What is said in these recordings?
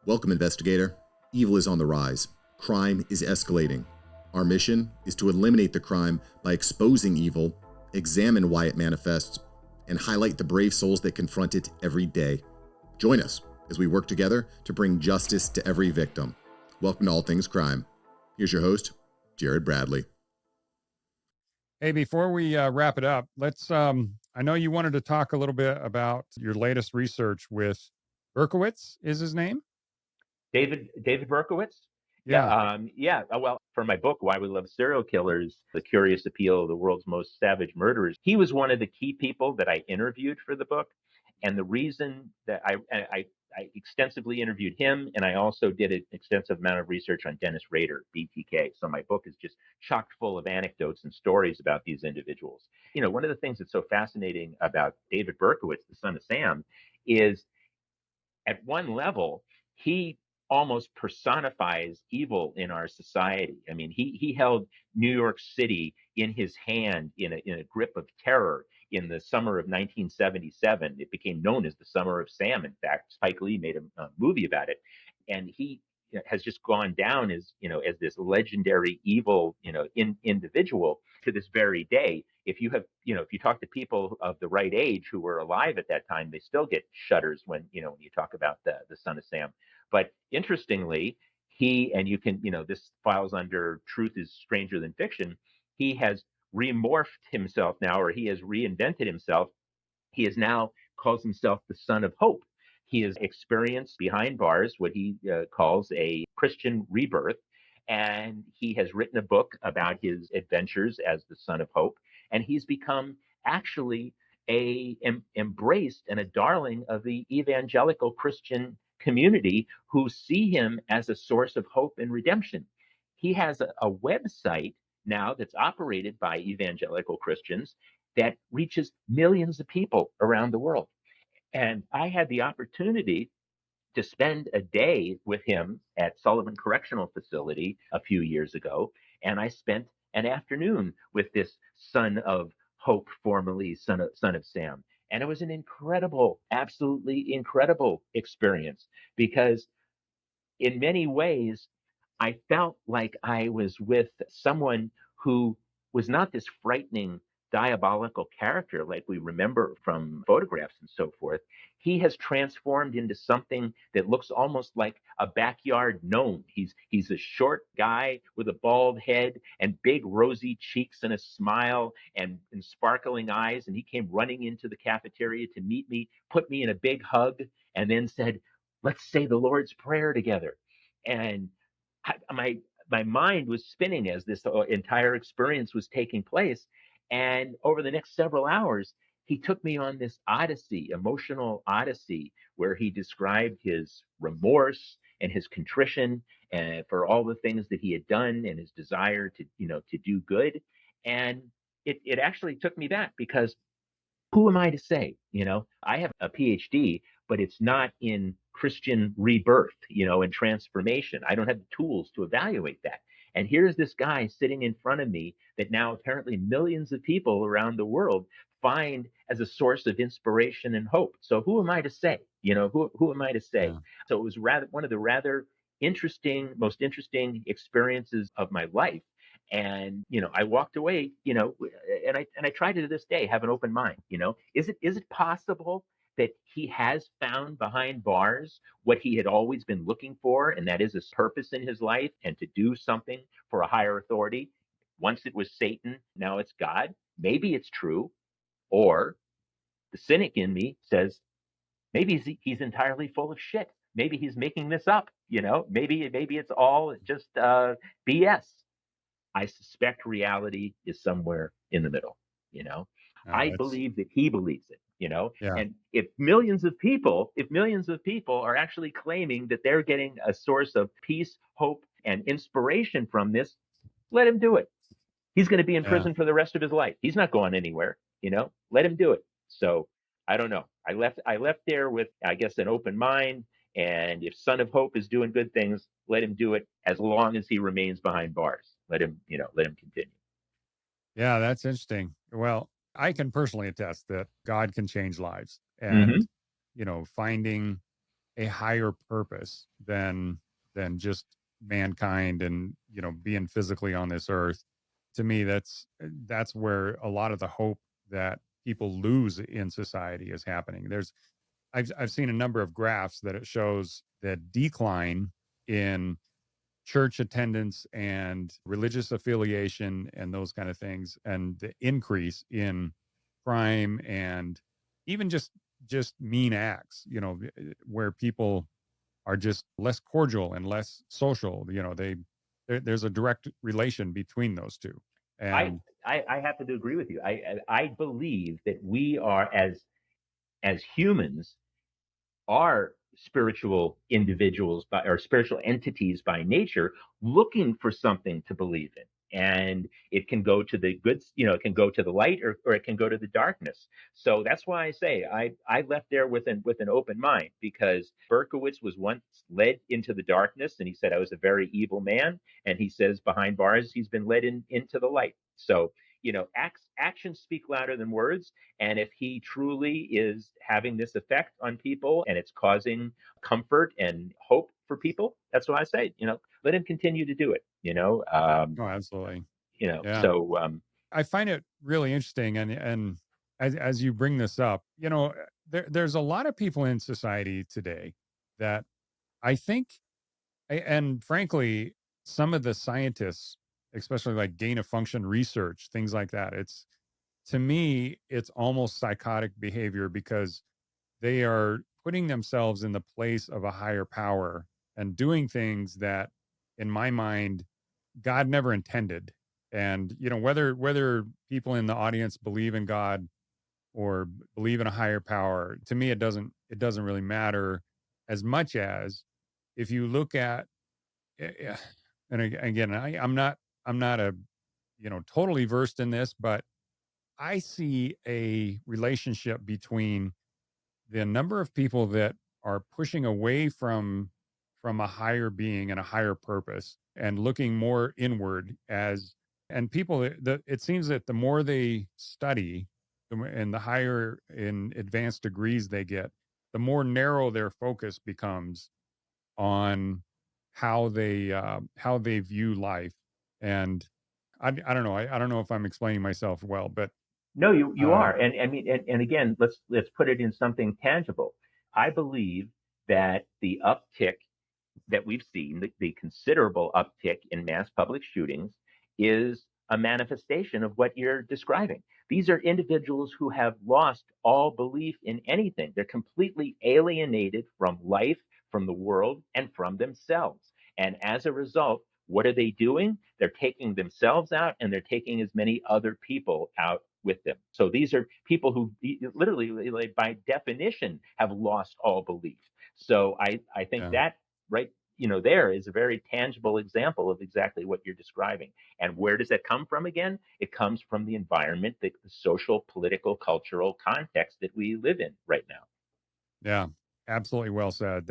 Welcome, investigator. Evil is on the rise. Crime is escalating. Our mission is to eliminate the crime by exposing evil, examine why it manifests, and highlight the brave souls that confront it every day. Join us as we work together to bring justice to every victim. Welcome to All Things Crime. Here's your host, Jared Bradley. Hey, before we wrap it up, I know you wanted to talk a little bit about your latest research with Berkowitz, is his name? David Berkowitz. Yeah. Well, for my book, Why We Love Serial Killers: The Curious Appeal of the World's Most Savage Murderers, he was one of the key people that I interviewed for the book. And the reason that I extensively interviewed him, and I also did an extensive amount of research on Dennis Rader, BTK. So my book is just chock full of anecdotes and stories about these individuals. You know, one of the things that's so fascinating about David Berkowitz, the son of Sam, is at one level, he almost personifies evil in our society. I mean, he held New York City in his hand in a grip of terror in the summer of 1977. It became known as the Summer of Sam. In fact, Spike Lee made a movie about it, and he has just gone down as as this legendary evil individual to this very day. If you talk to people of the right age who were alive at that time, they still get shudders when you talk about the son of Sam. But interestingly, this files under Truth is Stranger Than Fiction. He has remorphed himself now, or he has reinvented himself. He is now calls himself the Son of Hope. He has experienced behind bars what he calls a Christian rebirth. And he has written a book about his adventures as the Son of Hope. And he's become actually embraced and a darling of the evangelical Christian community, who see him as a source of hope and redemption. He has a website now that's operated by evangelical Christians that reaches millions of people around the world. And I had the opportunity to spend a day with him at Sullivan Correctional Facility a few years ago. And I spent an afternoon with this Son of Hope, formerly Son of Sam. And it was an incredible, absolutely incredible experience, because in many ways, I felt like I was with someone who was not this frightening, diabolical character like we remember from photographs and so forth. He has transformed into something that looks almost like a backyard gnome. He's a short guy with a bald head and big rosy cheeks and a smile and sparkling eyes. And he came running into the cafeteria to meet me, put me in a big hug, and then said, "Let's say the Lord's Prayer together." And my mind was spinning as this entire experience was taking place. And over the next several hours, he took me on this odyssey, emotional odyssey, where he described his remorse and his contrition and for all the things that he had done, and his desire to do good. And it actually took me back, because who am I to say? I have a PhD, but it's not in Christian rebirth, and transformation. I don't have the tools to evaluate that. And here's this guy sitting in front of me that now apparently millions of people around the world find as a source of inspiration and hope. So who am I to say? Who am I to say? Yeah. So it was rather one of the rather most interesting experiences of my life. And I walked away, and I try to this day have an open mind. Is it possible that he has found behind bars what he had always been looking for, and that is a purpose in his life, and to do something for a higher authority? Once it was Satan, now it's God. Maybe it's true. Or the cynic in me says, maybe he's entirely full of shit. Maybe he's making this up. Maybe it's all just BS. I suspect reality is somewhere in the middle. I believe that he believes it. Yeah. And if millions of people are actually claiming that they're getting a source of peace, hope, and inspiration from this, let him do it. He's going to be in prison for the rest of his life. He's not going anywhere. Let him do it. So I don't know. I left there with, I guess, an open mind. And if Son of Hope is doing good things, let him do it, as long as he remains behind bars. Let him continue. Yeah, that's interesting. Well, I can personally attest that God can change lives, and finding a higher purpose than just mankind and, being physically on this earth. To me, that's where a lot of the hope that people lose in society is happening. I've seen a number of graphs that it shows the decline in church attendance and religious affiliation and those kind of things, and the increase in crime and even just mean acts, where people are just less cordial and less social. There's a direct relation between those two. I, And I happen to agree with you. I believe that we are as humans are spiritual individuals by or spiritual entities by nature, looking for something to believe in. And it can go to the good, it can go to the light, or it can go to the darkness. So that's why I say I left there with an open mind, because Berkowitz was once led into the darkness, and he said I was a very evil man. And he says behind bars he's been led into the light. So actions speak louder than words. And if he truly is having this effect on people and it's causing comfort and hope for people, that's what I say. Let him continue to do it. oh, absolutely. You know. Yeah. So I find it really interesting, and as you bring this up, there's a lot of people in society today that I think, and frankly, some of the scientists, especially like gain of function research, things like that, to me, it's almost psychotic behavior, because they are putting themselves in the place of a higher power and doing things that, in my mind, God never intended. And whether people in the audience believe in God or believe in a higher power, to me it doesn't really matter, as much as if you look at, and again, I'm not a totally versed in this, but I see a relationship between the number of people that are pushing away from a higher being and a higher purpose and looking more inward, and people it seems that the more they study, and the higher in advanced degrees they get, the more narrow their focus becomes on how they view life. And I don't know, I don't know if I'm explaining myself well, but no, you uh are. And I mean, and again, let's put it in something tangible. I believe that the uptick that we've seen, the considerable uptick in mass public shootings, is a manifestation of what you're describing. These are individuals who have lost all belief in anything. They're completely alienated from life, from the world, and from themselves. And as a result, what are they doing? They're taking themselves out, and they're taking as many other people out with them. So these are people who literally, like, by definition, have lost all belief. So I think yeah. that right there is a very tangible example of exactly what you're describing. And where does that come from again? It comes from the environment, the social, political, cultural context that we live in right now. Yeah, absolutely well said.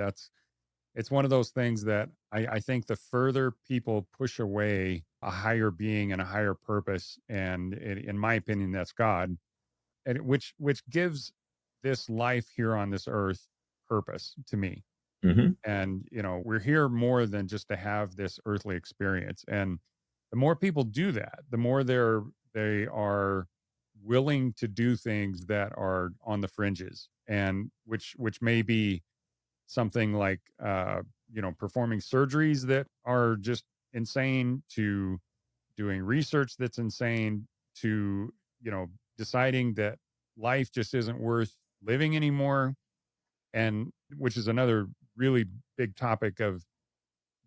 It's one of those things that I think the further people push away a higher being and a higher purpose, and in my opinion, that's God, and which gives this life here on this earth purpose to me. Mm-hmm. And we're here more than just to have this earthly experience. And the more people do that, the more they are willing to do things that are on the fringes, and which may be something like performing surgeries that are just insane, to doing research that's insane, to deciding that life just isn't worth living anymore. And which is another really big topic of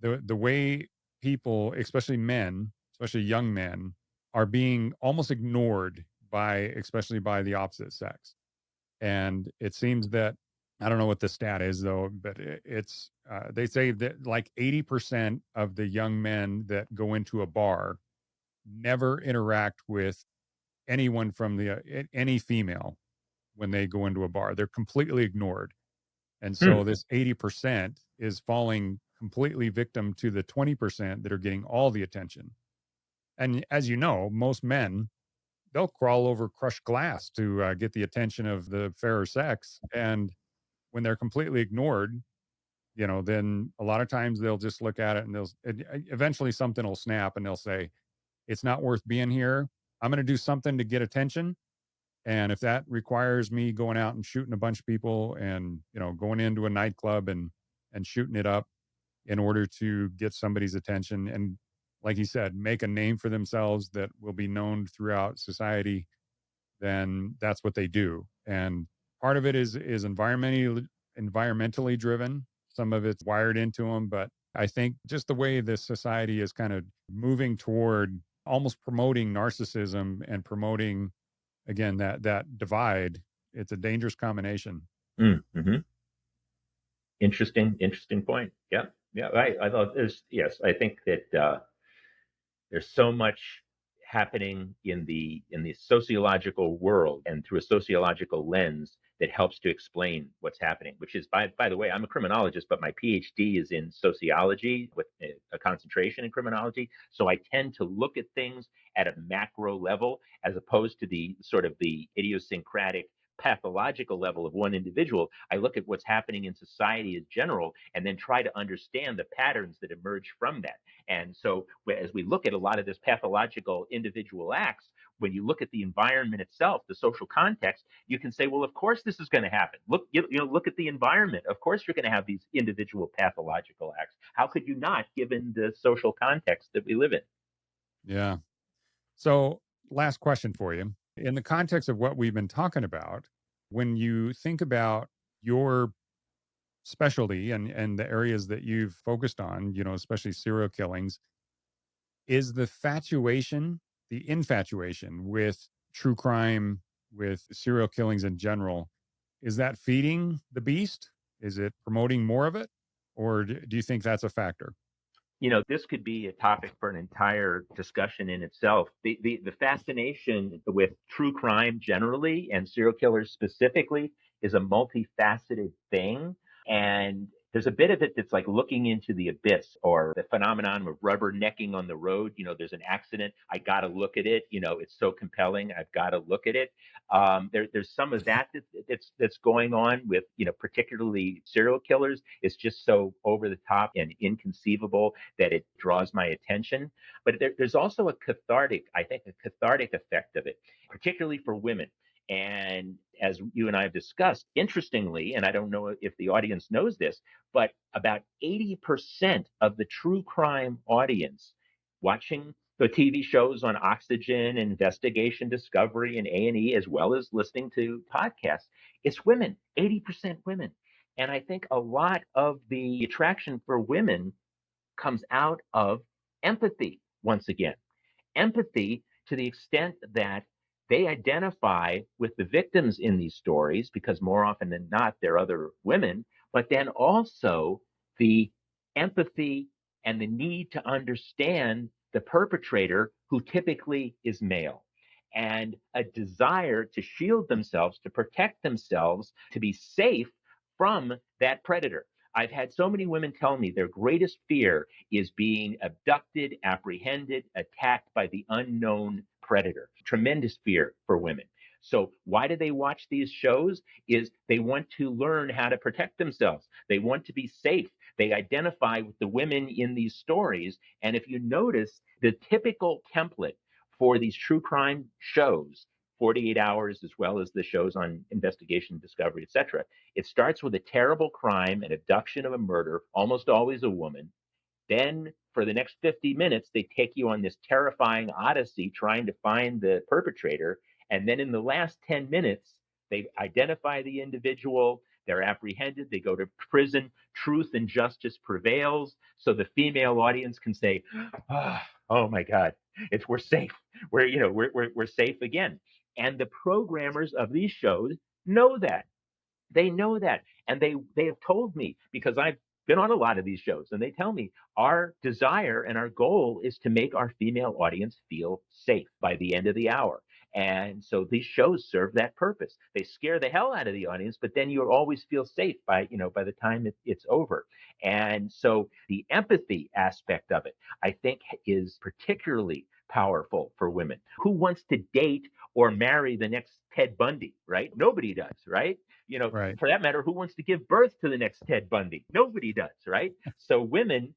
the way people, especially men, especially young men, are being almost ignored by, especially by the opposite sex. And it seems that, I don't know what the stat is though, but it's they say that like 80% of the young men that go into a bar never interact with anyone from any female when they go into a bar. They're completely ignored. And Hmm. so this 80% is falling completely victim to the 20% that are getting all the attention. And as you know, most men, they'll crawl over crushed glass to get the attention of the fairer sex. And when they're completely ignored, then a lot of times they'll just look at it and eventually something will snap and they'll say, it's not worth being here. I'm going to do something to get attention. And if that requires me going out and shooting a bunch of people and, going into a nightclub and shooting it up in order to get somebody's attention and, like you said, make a name for themselves that will be known throughout society, then that's what they do. And part of it is environmentally driven. Some of it's wired into them, but I think just the way this society is kind of moving toward almost promoting narcissism and promoting, again, that divide, it's a dangerous combination. Mm-hmm. Interesting point. Yeah. I thought yes, I think that there's so much happening in the sociological world and through a sociological lens that helps to explain what's happening, which is, by the way, I'm a criminologist, but my PhD is in sociology with a concentration in criminology. So I tend to look at things at a macro level as opposed to the sort of the idiosyncratic pathological level of one individual. I look at what's happening in society as general and then try to understand the patterns that emerge from that. And so as we look at a lot of this pathological individual acts, when you look at the environment itself, the social context, you can say, well, of course this is going to happen. Look, look at the environment. Of course you're going to have these individual pathological acts. How could you not, given the social context that we live in? Yeah. So last question for you. In the context of what we've been talking about, when you think about your specialty and the areas that you've focused on, especially serial killings, is the infatuation with true crime, with serial killings in general, is that feeding the beast? Is it promoting more of it? Or do you think that's a factor? This could be a topic for an entire discussion in itself. The fascination with true crime generally and serial killers specifically is a multifaceted thing. And there's a bit of it that's like looking into the abyss, or the phenomenon of rubbernecking on the road. There's an accident. I got to look at it. It's so compelling. I've got to look at it. There's some of that's going on with, particularly serial killers. It's just so over the top and inconceivable that it draws my attention. But there's also a cathartic effect of it, particularly for women. And as you and I have discussed, interestingly, and I don't know if the audience knows this, but about 80% of the true crime audience watching the TV shows on Oxygen, Investigation Discovery, and A&E, as well as listening to podcasts, it's women, 80% women. And I think a lot of the attraction for women comes out of empathy, once again. Empathy to the extent that they identify with the victims in these stories, because more often than not, they're other women, but then also the empathy and the need to understand the perpetrator, who typically is male, and a desire to shield themselves, to protect themselves, to be safe from that predator. I've had so many women tell me their greatest fear is being abducted, apprehended, attacked by the unknown predator. Tremendous fear for women. So why do they watch these shows? Is they want to learn how to protect themselves. They want to be safe. They identify with the women in these stories. And if you notice, the typical template for these true crime shows, 48 Hours, as well as the shows on Investigation, Discovery, etc. It starts with a terrible crime, an abduction of a murder, almost always a woman. Then for the next 50 minutes, they take you on this terrifying odyssey trying to find the perpetrator. And then in the last 10 minutes, they identify the individual, they're apprehended, they go to prison, truth and justice prevails. So the female audience can say, oh my God, we're safe. We're safe again. And the programmers of these shows know that. They know that. And they have told me, because I've been on a lot of these shows, and they tell me our desire and our goal is to make our female audience feel safe by the end of the hour. And so these shows serve that purpose. They scare the hell out of the audience, but then you always feel safe by the time it's over. And so the empathy aspect of it, I think, is particularly powerful for women. Who wants to date or marry the next Ted Bundy, right? Nobody does, right? Right. For that matter, who wants to give birth to the next Ted Bundy? Nobody does, right? So women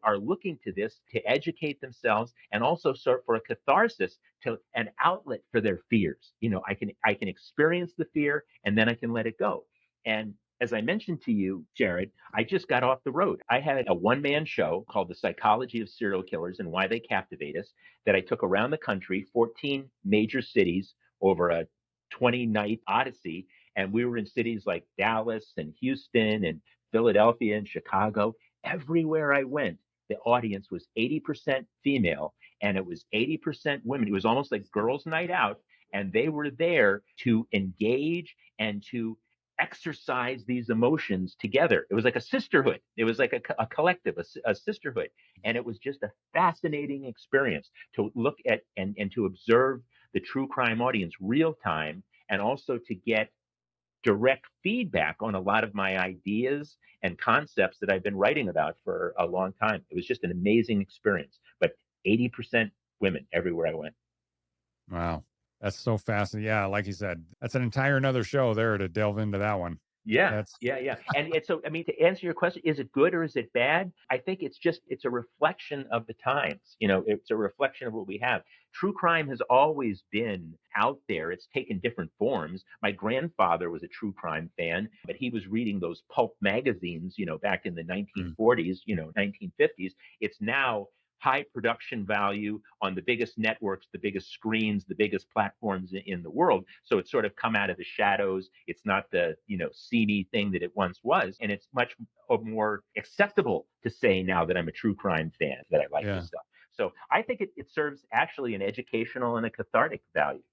are looking to this to educate themselves and also sort for a catharsis, to an outlet for their fears. I can experience the fear and then I can let it go. And as I mentioned to you, Jared, I just got off the road. I had a one-man show called The Psychology of Serial Killers and Why They Captivate Us that I took around the country, 14 major cities over a 20-night odyssey. And we were in cities like Dallas and Houston and Philadelphia and Chicago. Everywhere I went, the audience was 80% female and it was 80% women. It was almost like girls' night out. And they were there to engage and to exercise these emotions together. It was like a sisterhood. It was like a collective, a sisterhood. And it was just a fascinating experience to look at and to observe the true crime audience real time, and also to get direct feedback on a lot of my ideas and concepts that I've been writing about for a long time. It was just an amazing experience. But 80% women everywhere I went. Wow. That's so fascinating. Yeah, like you said, that's an entire another show there to delve into that one. Yeah, That's yeah, yeah. And so, I mean, to answer your question, is it good or is it bad? I think it's a reflection of the times. It's a reflection of what we have. True crime has always been out there. It's taken different forms. My grandfather was a true crime fan, but he was reading those pulp magazines, back in the mm, 1940s, 1950s. It's now high production value on the biggest networks, the biggest screens, the biggest platforms in the world. So it's sort of come out of the shadows. It's not the, seamy thing that it once was. And it's much more acceptable to say now that I'm a true crime fan, that I like yeah. this stuff. So I think it serves actually an educational and a cathartic value.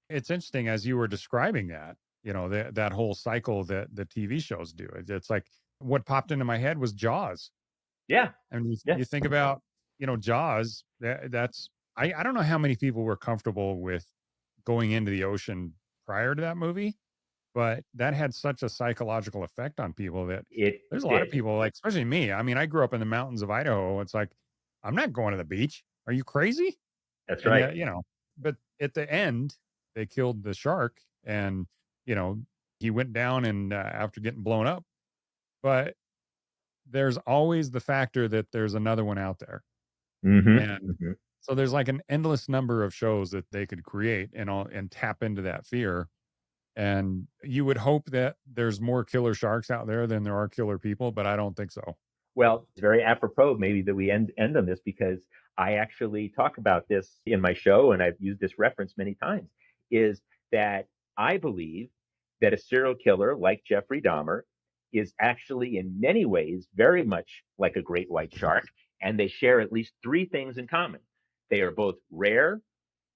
It's interesting as you were describing that, that whole cycle that the TV shows do. It's like what popped into my head was Jaws. Yeah. And Yeah. you think about, Jaws, that's I don't know how many people were comfortable with going into the ocean prior to that movie, but that had such a psychological effect on people that It there's a lot of did. people, like, especially me. I mean, I grew up in the mountains of Idaho. It's like, I'm not going to the beach. Are you crazy? That's And right. yet, but at the end, they killed the shark and, you know, he went down and after getting blown up. But there's always the factor that there's another one out there. Hmm. And Hmm. so there's like an endless number of shows that they could create and tap into that fear. And you would hope that there's more killer sharks out there than there are killer people, but I don't think so. Well, it's very apropos maybe that we end on this, because I actually talk about this in my show, and I've used this reference many times, is that I believe that a serial killer like Jeffrey Dahmer is actually in many ways very much like a great white shark, and they share at least three things in common. They are both rare,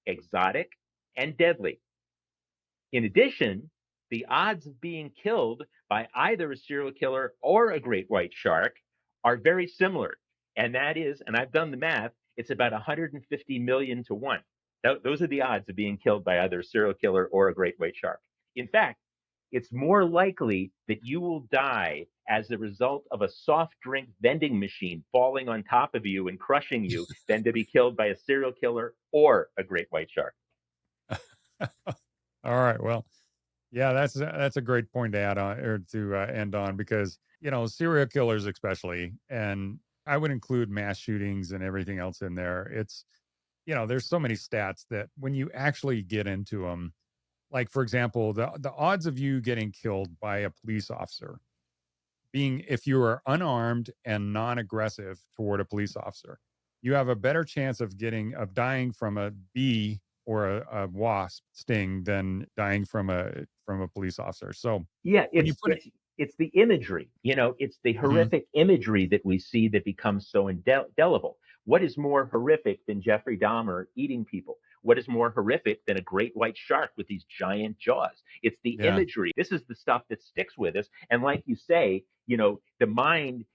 exotic, and deadly. In addition, the odds of being killed by either a serial killer or a great white shark are very similar. And that is, and I've done the math, it's about 150 million to 1. Those are the odds of being killed by either a serial killer or a great white shark. In fact, it's more likely that you will die as a result of a soft drink vending machine falling on top of you and crushing you than to be killed by a serial killer or a great white shark. All right. Well, yeah, that's a great point to add on or to end on because serial killers especially, and I would include mass shootings and everything else in there. It's there's so many stats that when you actually get into them, like for example, the odds of you getting killed by a police officer being if you are unarmed and non-aggressive toward a police officer, you have a better chance of dying from a bee or a wasp sting than dying from a police officer. So Yeah, when you it's put it, it's it's the imagery. It's the Mhm. horrific imagery that we see that becomes so indelible. What is more horrific than Jeffrey Dahmer eating people? What is more horrific than a great white shark with these giant jaws? It's the yeah, imagery. This is the stuff that sticks with us. And like you say, the mind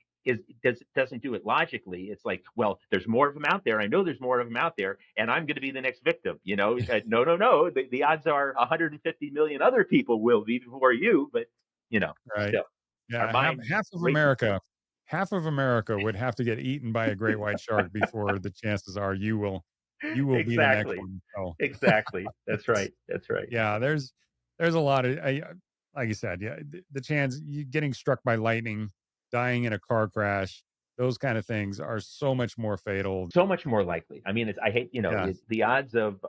doesn't do it logically. It's like, well, there's more of them out there. I know there's more of them out there, and I'm going to be the next victim. No, no, no. The odds are 150 million other people will be before you, but right. still, our Yeah, half mind half of races to it. America, half of America would have to get eaten by a great white shark before the chances are you will. you will be the next Exactly. one. So Exactly. That's right. That's right. yeah, there's a lot of like you said, yeah, the chance you getting struck by lightning, dying in a car crash, those kind of things are so much more fatal. So much more likely. I mean, I hate, Yeah. the odds of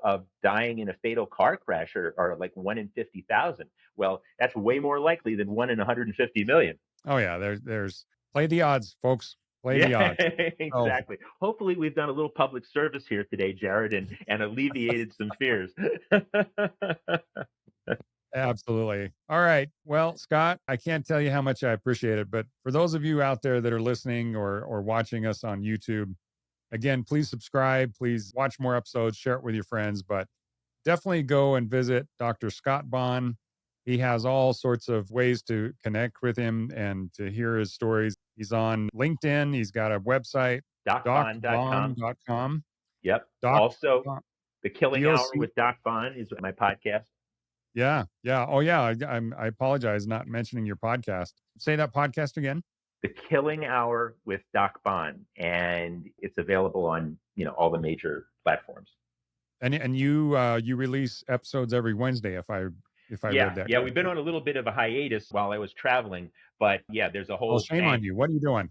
dying in a fatal car crash are like 1 in 50,000. Well, that's way more likely than 1 in 150 million. Oh yeah, there's play the odds, folks. Play the Yeah, odds. Oh, exactly. Hopefully, we've done a little public service here today, Jared, and alleviated some fears. absolutely. All right. Well, Scott, I can't tell you how much I appreciate it, but for those of you out there that are listening or watching us on YouTube, again, please subscribe, please watch more episodes, share it with your friends, but definitely go and visit Dr. Scott Bonn. He has all sorts of ways to connect with him and to hear his stories. He's on LinkedIn. He's got a website, DocBond.com. docbond.com. Yep. Doc, Also, The Killing Hour DOC. with Doc Bond is my podcast. Yeah. Yeah. Oh, yeah. I apologize not mentioning your podcast. Say that podcast again. The Killing Hour with Doc Bond, and it's available on all the major platforms. And you release episodes every Wednesday if I read that. Yeah, we've been on a little bit of a hiatus while I was traveling, but yeah, there's a Oh, whole shame on you. What are you doing?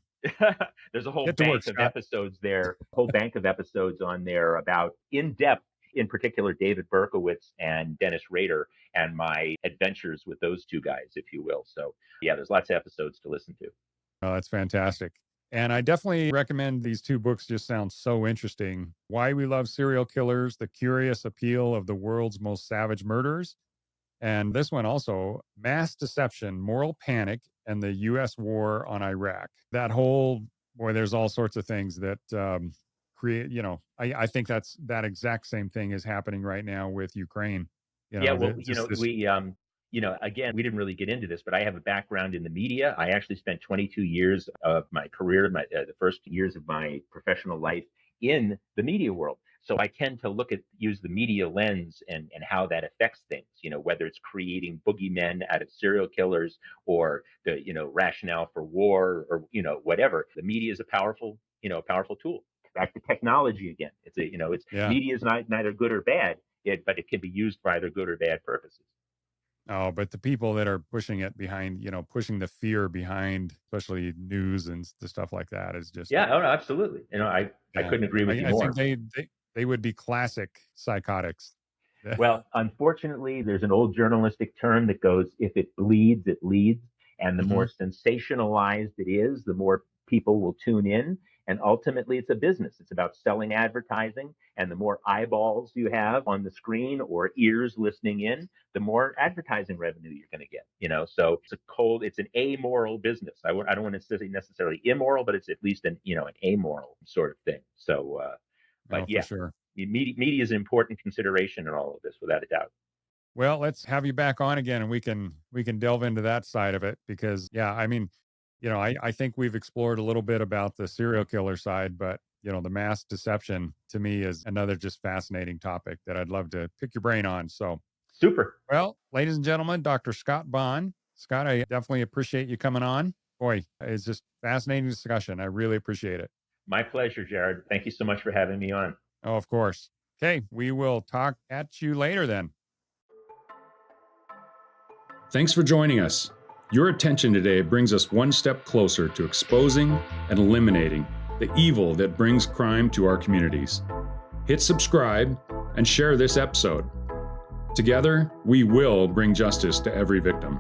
there's a whole Get to work, bank of Scott. episodes there, whole bank of episodes on there about in depth, in particular, David Berkowitz and Dennis Rader and my adventures with those two guys, if you will. So yeah, there's lots of episodes to listen to. Oh, that's fantastic. And I definitely recommend these two books. Just sound so interesting. Why We Love Serial Killers, The Curious Appeal of the World's Most Savage Murderers. And this one also, Mass Deception, Moral Panic, and the U.S. War on Iraq. That whole, boy, there's all sorts of things that create, I think that exact same thing is happening right now with Ukraine. Yeah, well, again, we didn't really get into this, but I have a background in the media. I actually spent 22 years of my career, the first years of my professional life in the media world. So I tend to use the media lens and how that affects things, whether it's creating boogeymen out of serial killers or the, rationale for war or, whatever. The media is a powerful tool. Back to technology again. Media is neither good or bad, but it can be used for either good or bad purposes. Oh, but the people that are pushing it behind, pushing the fear behind, especially news and the stuff like that is just. Yeah, no, absolutely. I couldn't agree with you more. I think they would be classic psychotics. Well, unfortunately, there's an old journalistic term that goes, if it bleeds, it leads. And the more sensationalized it is, the more people will tune in. And ultimately, it's a business. It's about selling advertising. And the more eyeballs you have on the screen or ears listening in, the more advertising revenue you're going to get. So it's an amoral business. I don't want to say necessarily immoral, but it's at least an amoral sort of thing. So, but yeah, for sure. Media is an important consideration in all of this, without a doubt. Well, let's have you back on again, and we can delve into that side of it because, yeah, I mean, I think we've explored a little bit about the serial killer side, but the mass deception to me is another just fascinating topic that I'd love to pick your brain on. So super. Well, ladies and gentlemen, Dr. Scott Bonn. Scott, I definitely appreciate you coming on. Boy, it's just fascinating discussion. I really appreciate it. My pleasure, Jared. Thank you so much for having me on. Oh, of course. Okay, we will talk at you later then. Thanks for joining us. Your attention today brings us one step closer to exposing and eliminating the evil that brings crime to our communities. Hit subscribe and share this episode. Together, we will bring justice to every victim.